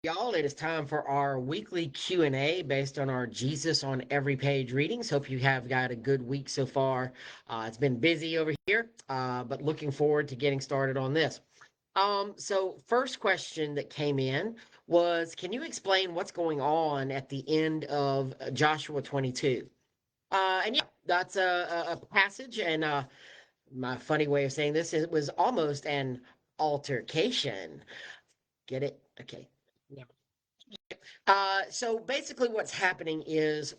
Y'all, it is time for our weekly Q&A based on our Jesus on every page readings. Hope you have got a good week so far. It's been busy over here, but looking forward to getting started on this. So first question that came in was, can you explain what's going on at the end of Joshua 22? And yeah, that's a passage, and my funny way of saying this, it was almost an altercation. Get it? Okay. So basically, what's happening is,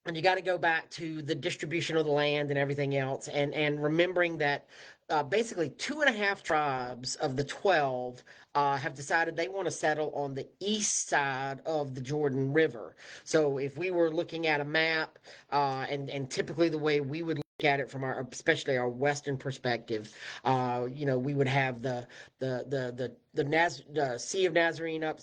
and you got to go back to the distribution of the land and everything else, and remembering that basically two and a half tribes of the 12 have decided they want to settle on the east side of the Jordan River. So if we were looking at a map, and typically the way we would look at it from our, especially our Western perspective, we would have the Sea of Nazarene up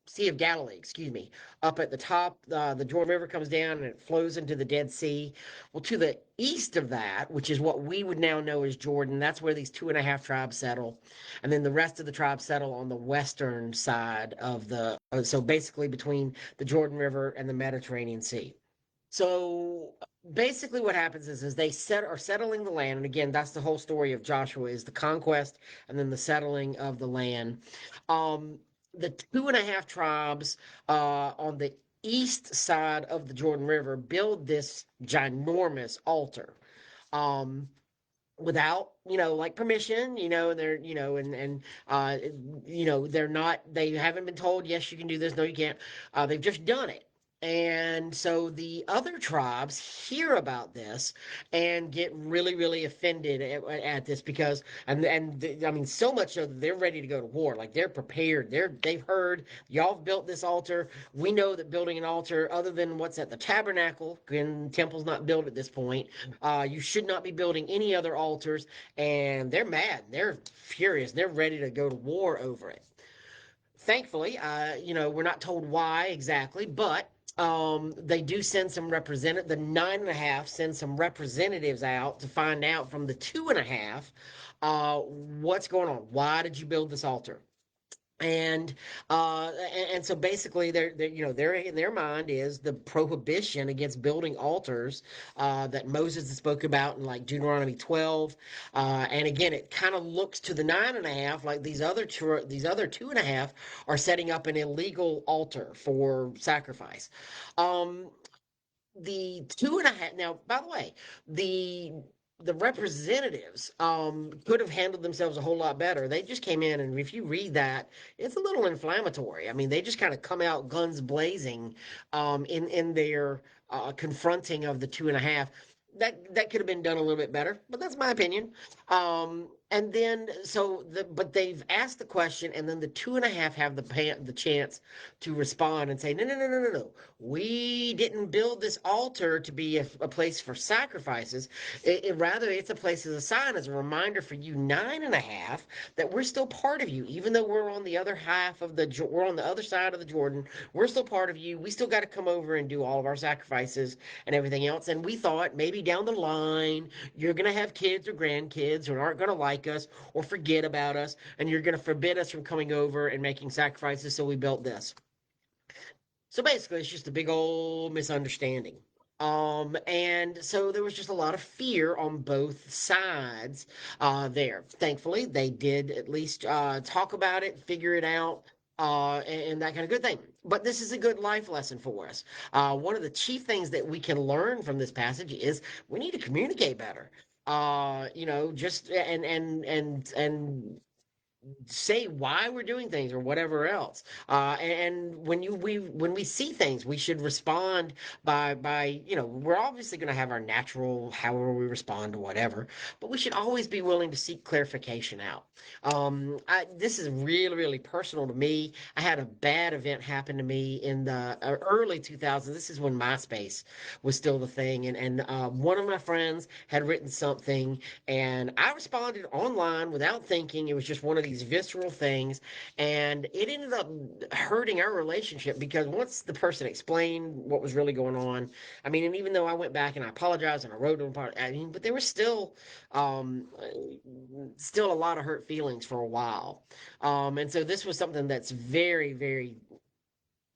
Sea of Galilee, excuse me, up at the top. The Jordan River comes down and it flows into the Dead Sea. Well, to the east of that, which is what we would now know as Jordan, that's where these two and a half tribes settle. And then the rest of the tribes settle on the western side of so basically between the Jordan River and the Mediterranean Sea. So basically what happens is are settling the land. And again, that's the whole story of Joshua, is the conquest and then the settling of the land. Um, the two and a half tribes on the east side of the Jordan River build this ginormous altar. Um, Without, like, permission, they're, they're not, they haven't been told, yes, you can do this, no, you can't. They've just done it. And so the other tribes hear about this and get really, really offended at this, because, I mean, so much so that they're ready to go to war. Like, they're prepared. They've heard y'all have built this altar. We know that building an altar, other than what's at the tabernacle, and temple's not built at this point, you should not be building any other altars. And they're mad. They're furious. They're ready to go to war over it. Thankfully, we're not told why exactly, but they do send some representative. The nine and a half send some representatives out to find out from the two and a half what's going on. Why did you build this altar? And so basically they're in their mind is the prohibition against building altars that Moses spoke about in, like, Deuteronomy 12. And again, it kind of looks to the nine and a half like these other two and a half are setting up an illegal altar for sacrifice. um the two and a half, now, by the way, the the representatives could have handled themselves a whole lot better. They just came in, and if you read that, it's a little inflammatory. I mean, they just kind of come out guns blazing in their confronting of the two and a half. That could have been done a little bit better, but that's my opinion. And then, but they've asked the question, and then the two and a half have the chance to respond and say, no, no, no, no, no, no. We didn't build this altar to be a place for sacrifices. Rather, it's a place as a sign, as a reminder for you nine and a half, that we're still part of you, even though we're on the other we're on the other side of the Jordan. We're still part of you. We still got to come over and do all of our sacrifices and everything else. And we thought maybe down the line you're going to have kids or grandkids who aren't going to like us or forget about us, and you're going to forbid us from coming over and making sacrifices. So we built this. So basically, it's just a big old misunderstanding. And so there was just a lot of fear on both sides there. Thankfully, they did at least talk about it, figure it out, and that kind of good thing. But this is a good life lesson for us. One of the chief things that we can learn from this passage is we need to communicate better. Just and say why we're doing things or whatever else. And when we see things, we should respond by we're obviously going to have our natural however we respond to whatever, but we should always be willing to seek clarification out. This is really, really personal to me. I had a bad event happen to me in the early 2000s. This is when MySpace was still the thing, and one of my friends had written something, and I responded online without thinking. It was just one of these these visceral things, and it ended up hurting our relationship because once the person explained what was really going on, I mean, and even though I went back and I apologized and I wrote them apart, I mean, but there was um, still a lot of hurt feelings for a while. And so this was something that's very, very,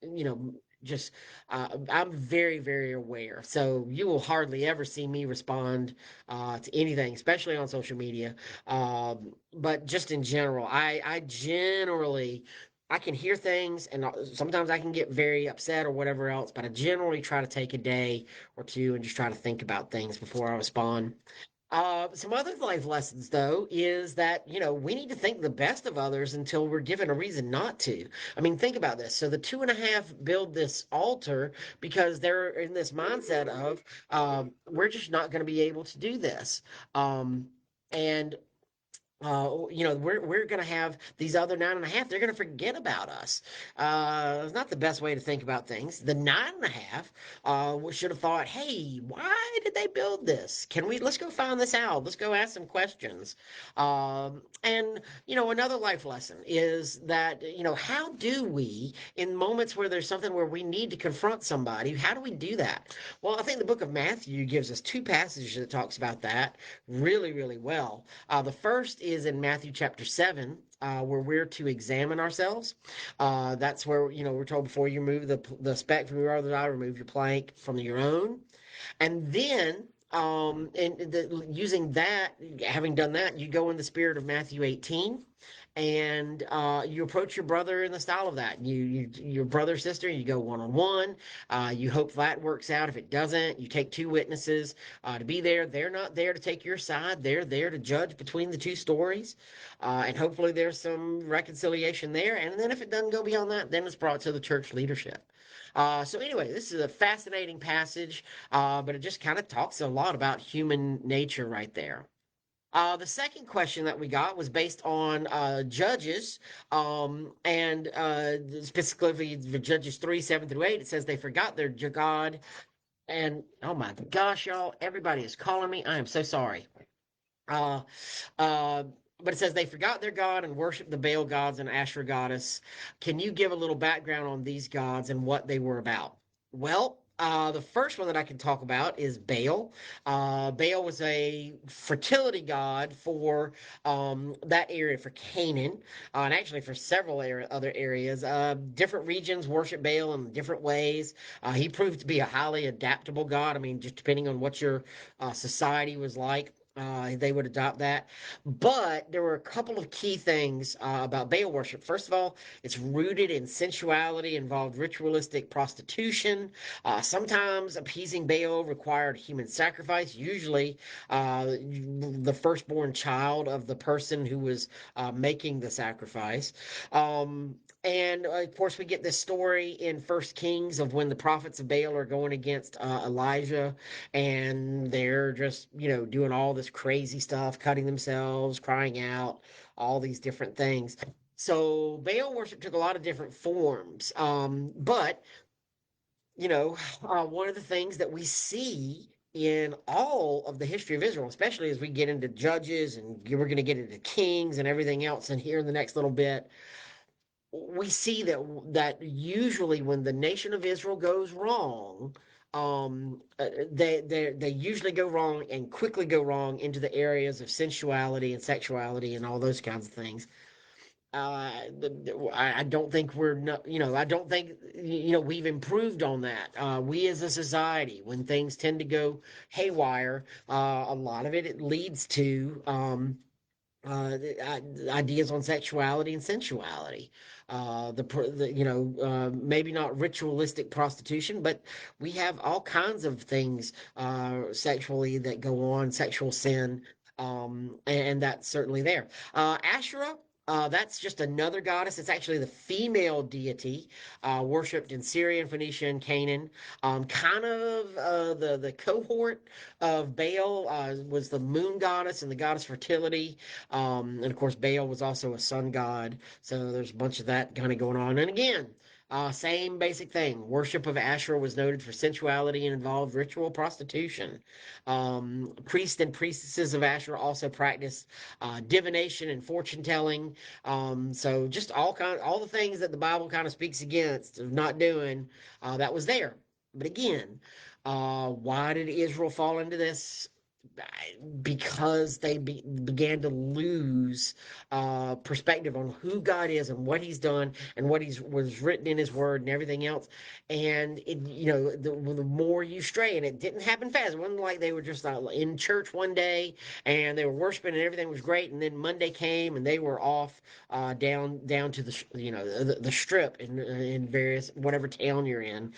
you know, just I'm very, very aware. So you will hardly ever see me respond to anything, especially on social media. But just in general, I generally I can hear things, and sometimes I can get very upset or whatever else. But I generally try to take a day or two and just try to think about things before I respond. Some other life lessons, though, is that, we need to think the best of others until we're given a reason not to. I mean, think about this. So the two and a half build this altar because they're in this mindset of, we're just not going to be able to do this. And we're going to have these other nine and a half. They're going to forget about us. It's not the best way to think about things. The nine and a half we should have thought, hey, why did they build this? Let's go find this out. Let's go ask some questions. And, another life lesson is that, how do we, in moments where there's something where we need to confront somebody, how do we do that? Well, I think the book of Matthew gives us two passages that talks about that really, really well. The first is in Matthew chapter 7, where we're to examine ourselves. That's where, we're told before you remove the speck from your other eye, remove your plank from your own. And then, using that, having done that, you go in the spirit of Matthew 18 and you approach your brother in the style of that. Your brother, sister, you go one on one. You hope that works out. If it doesn't, you take two witnesses to be there. They're not there to take your side. They're there to judge between the two stories, and hopefully there's some reconciliation there. And then if it doesn't go beyond that, then it's brought to the church leadership. So anyway, this is a fascinating passage, but it just kind of talks a lot about human nature right there. The second question that we got was based on Judges, and specifically the Judges 3, 7 through 8. It says they forgot their God. And oh my gosh, y'all, everybody is calling me. I am so sorry. Uh, uh, but it says they forgot their God and worshiped the Baal gods and Asherah goddess. Can you give a little background on these gods and what they were about? Well, the first one that I can talk about is Baal. Baal was a fertility god for that area, for Canaan, and actually for several other areas. Different regions worship Baal in different ways. He proved to be a highly adaptable god. I mean, just depending on what your society was like. They would adopt that. But there were a couple of key things about Baal worship. First of all, it's rooted in sensuality, involved ritualistic prostitution. Sometimes appeasing Baal required human sacrifice, usually the firstborn child of the person who was making the sacrifice. And of course, we get this story in First Kings of when the prophets of Baal are going against Elijah, and they're just, doing all this crazy stuff, cutting themselves, crying out, all these different things. So Baal worship took a lot of different forms. But, one of the things that we see in all of the history of Israel, especially as we get into Judges and we're going to get into Kings and everything else in here in the next little bit, we see that usually when the nation of Israel goes wrong, they usually go wrong and quickly go wrong into the areas of sensuality and sexuality and all those kinds of things. I don't think we're not, I don't think, we've improved on that. We as a society, when things tend to go haywire, a lot of it leads to, ideas on sexuality and sensuality. Maybe not ritualistic prostitution, but we have all kinds of things sexually that go on, sexual sin, and that's certainly there. Asherah. That's just another goddess. It's actually the female deity worshipped in Syria and Phoenicia and Canaan. Kind of the cohort of Baal was the moon goddess and the goddess fertility. And of course, Baal was also a sun god. So there's a bunch of that kind of going on. And again, Same basic thing. Worship of Asherah was noted for sensuality and involved ritual prostitution. Priests and priestesses of Asherah also practiced divination and fortune telling. So just all the things that the Bible kind of speaks against of not doing, that was there. But again, why did Israel fall into this? Because they began to lose perspective on who God is and what He's done and what He's was written in His Word and everything else. And the more you stray, and it didn't happen fast. It wasn't like they were just in church one day and they were worshiping and everything was great, and then Monday came and they were off down to the strip in various whatever town you're in.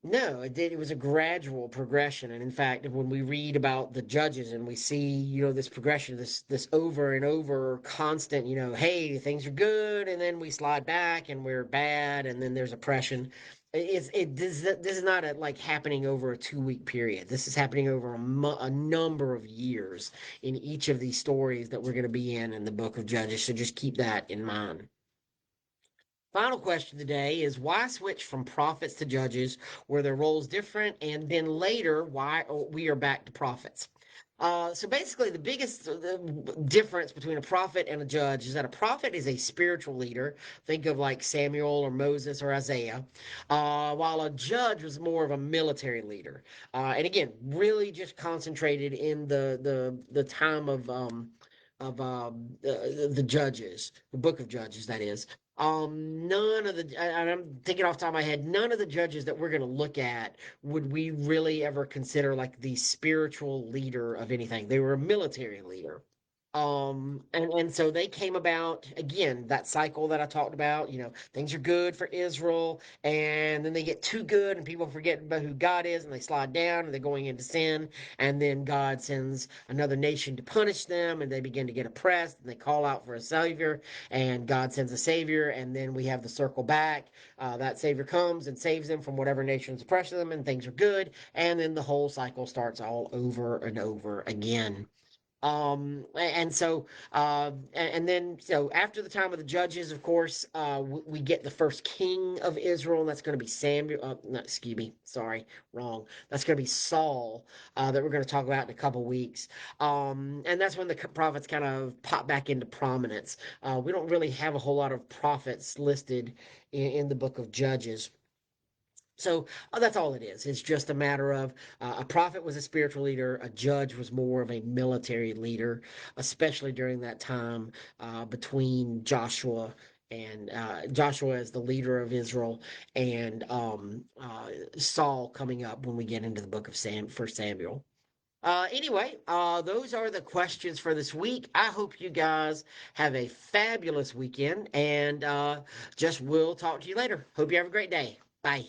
No, it did. It was a gradual progression, and in fact, when we read about the judges and we see, this progression, this over and over constant, hey, things are good, and then we slide back and we're bad, and then there's oppression. This is not like happening over a 2 week period. This is happening over a number of years in each of these stories that we're going to be in the book of Judges. So just keep that in mind. Final question today is why switch from prophets to judges? Were their roles different? And then later, why we are back to prophets? So basically, the biggest difference between a prophet and a judge is that a prophet is a spiritual leader. Think of like Samuel or Moses or Isaiah, while a judge was more of a military leader. And again, really just concentrated in the time of the Judges, the Book of Judges, that is. None of and I'm thinking off the top of my head, none of the judges that we're going to look at would we really ever consider like the spiritual leader of anything. They were a military leader. And so they came about again, that cycle that I talked about, things are good for Israel, and then they get too good and people forget about who God is and they slide down and they're going into sin, and then God sends another nation to punish them and they begin to get oppressed and they call out for a savior, and God sends a savior, and then we have the circle back. That savior comes and saves them from whatever nation's oppressing them, and things are good, and then the whole cycle starts all over and over again. And so and then so after the time of the judges, of course, we get the first king of Israel, and that's going to be Samuel. Not, excuse me, sorry, wrong. That's going to be Saul, that we're going to talk about in a couple weeks. And that's when the prophets kind of pop back into prominence. We don't really have a whole lot of prophets listed in the book of Judges. So that's all it is. It's just a matter of a prophet was a spiritual leader, a judge was more of a military leader, especially during that time between Joshua as the leader of Israel, and Saul coming up when we get into the book of First Samuel. Anyway, those are the questions for this week. I hope you guys have a fabulous weekend, and just we'll talk to you later. Hope you have a great day. Bye.